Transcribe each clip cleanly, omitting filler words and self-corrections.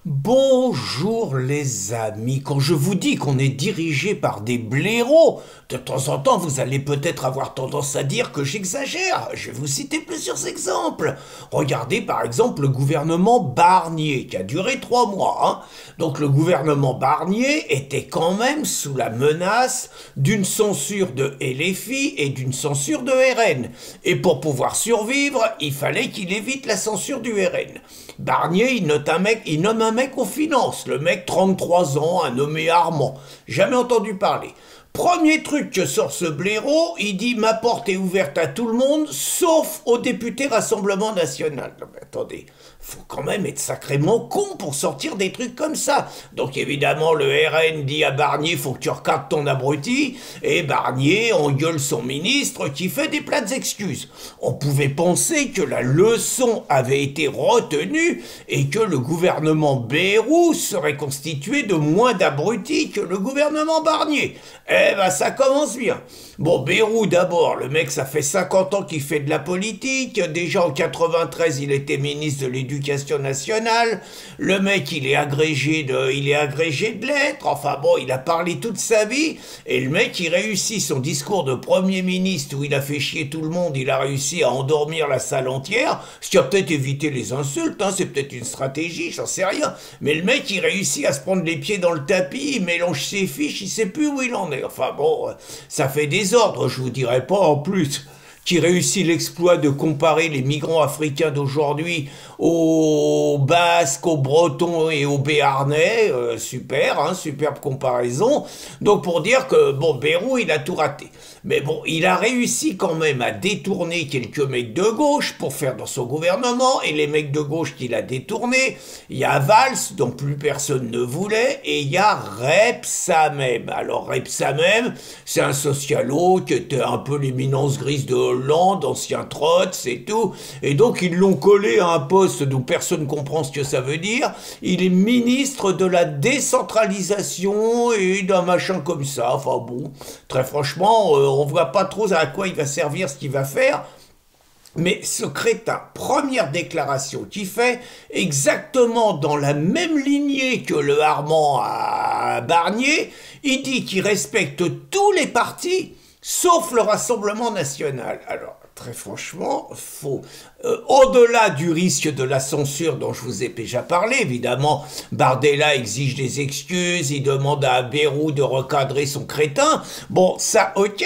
Bonjour les amis, quand je vous dis qu'on est dirigé par des blaireaux, de temps en temps vous allez peut-être avoir tendance à dire que j'exagère. Je vais vous citer plusieurs exemples. Regardez par exemple le gouvernement Barnier qui a duré 3 mois. Donc le gouvernement Barnier était quand même sous la menace d'une censure de LFI et d'une censure de RN. Et pour pouvoir survivre, il fallait qu'il évite la censure du RN. Barnier, il nomme un mec aux finances. Le mec, 33 ans, un nommé Armand. Jamais entendu parler. Premier truc que sort ce blaireau, il dit « Ma porte est ouverte à tout le monde, sauf aux députés Rassemblement National ». Non mais attendez, faut quand même être sacrément con pour sortir des trucs comme ça. Donc évidemment, le RN dit à Barnier « Faut que tu recadres ton abruti », et Barnier engueule son ministre qui fait des plates excuses. On pouvait penser que la leçon avait été retenue et que le gouvernement Bayrou serait constitué de moins d'abrutis que le gouvernement Barnier. Eh ben ça commence bien. Bon, Bayrou d'abord, le mec ça fait 50 ans qu'il fait de la politique, déjà en 93 il était ministre de l'Éducation nationale, le mec il est agrégé de lettres, enfin bon il a parlé toute sa vie, et le mec il réussit son discours de Premier ministre où il a fait chier tout le monde, il a réussi à endormir la salle entière, ce qui a peut-être évité les insultes, c'est peut-être une stratégie, j'en sais rien, mais le mec il réussit à se prendre les pieds dans le tapis, il mélange ses fiches, il sait plus où il en est. Enfin bon, ça fait des ordres, je vous dirais pas en plus, qui réussit l'exploit de comparer les migrants africains d'aujourd'hui aux Basques, aux Bretons et aux Béarnais. Super, superbe comparaison. Donc pour dire que, bon, Bayrou, il a tout raté. Mais bon, il a réussi quand même à détourner quelques mecs de gauche pour faire dans son gouvernement, et les mecs de gauche qu'il a détournés, il y a Valls, dont plus personne ne voulait, et il y a Rebsamen. Alors Rebsamen, c'est un socialo qui était un peu l'éminence grise de Hollande, ancien Trotz et tout, et donc ils l'ont collé à un poste dont personne ne comprend ce que ça veut dire. Il est ministre de la décentralisation et d'un machin comme ça. Enfin bon, très franchement, on voit pas trop à quoi il va servir ce qu'il va faire. Mais ce crétin, première déclaration qu'il fait, exactement dans la même lignée que le Armand à Barnier, il dit qu'il respecte tous les partis, sauf le Rassemblement National. Alors, très franchement, au-delà du risque de la censure dont je vous ai déjà parlé, évidemment, Bardella exige des excuses, il demande à Bayrou de recadrer son crétin. Bon, ça, ok.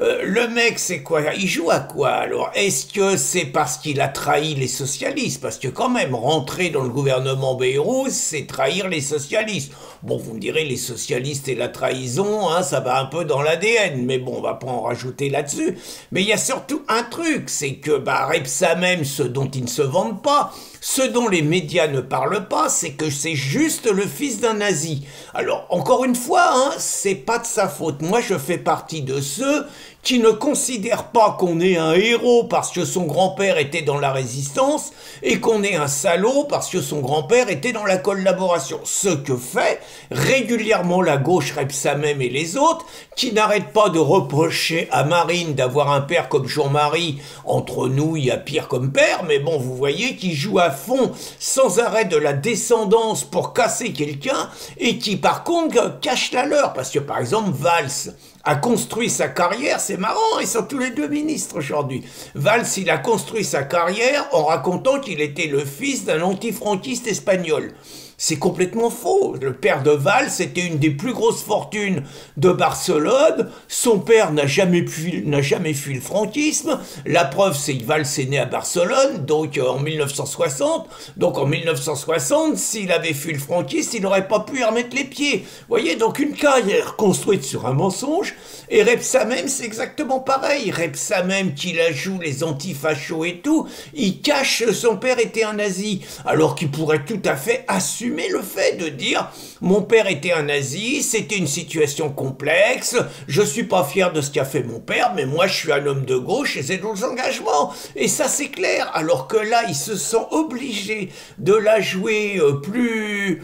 Le mec, c'est quoi? Il joue à quoi, alors? Est-ce que c'est parce qu'il a trahi les socialistes? Parce que quand même, rentrer dans le gouvernement Bayrou, c'est trahir les socialistes. Bon, vous me direz, les socialistes et la trahison, ça va un peu dans l'ADN, mais bon, on va pas en rajouter là-dessus. Mais il y a surtout un truc, c'est que Rebsamen, ce dont ils ne se vantent pas, ce dont les médias ne parlent pas, c'est que c'est juste le fils d'un nazi. Alors, encore une fois, c'est pas de sa faute. Moi, je fais partie de ceux qui ne considèrent pas qu'on est un héros parce que son grand-père était dans la résistance et qu'on est un salaud parce que son grand-père était dans la collaboration. Ce que fait régulièrement la gauche, Rebsamen et les autres, qui n'arrêtent pas de reprocher à Marine d'avoir un père comme Jean-Marie. Entre nous, il y a pire comme père, mais bon, vous voyez, qui joue à fond sans arrêt de la descendance pour casser quelqu'un et qui, par contre, cache la leur. Parce que, par exemple, Valls a construit sa carrière, c'est marrant, ils sont tous les deux ministres aujourd'hui. Valls, il a construit sa carrière en racontant qu'il était le fils d'un antifranquiste espagnol. C'est complètement faux. Le père de Valls était une des plus grosses fortunes de Barcelone. Son père n'a jamais fui le franquisme. La preuve, c'est que Valls est né à Barcelone, donc en 1960. Donc en 1960, s'il avait fui le franquisme, il n'aurait pas pu y remettre les pieds. Vous voyez, donc une carrière construite sur un mensonge. Et Rebsamen, c'est exactement pareil. Rebsamen, qui la joue les antifachos et tout, il cache que son père était un nazi, alors qu'il pourrait tout à fait assumer le fait de dire « Mon père était un nazi, c'était une situation complexe, je suis pas fier de ce qu'a fait mon père, mais moi je suis un homme de gauche et c'est d'autres engagements. » Et ça c'est clair, alors que là, il se sent obligé de la jouer plus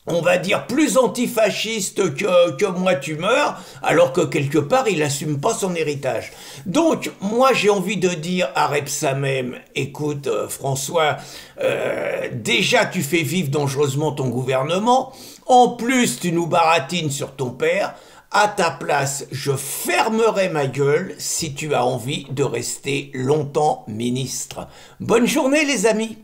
on va dire, plus antifasciste que moi tu meurs, alors que quelque part il assume pas son héritage. Donc moi j'ai envie de dire à Rebsamen, écoute François, déjà tu fais vivre dangereusement ton gouvernement, en plus tu nous baratines sur ton père, à ta place je fermerai ma gueule si tu as envie de rester longtemps ministre. Bonne journée les amis.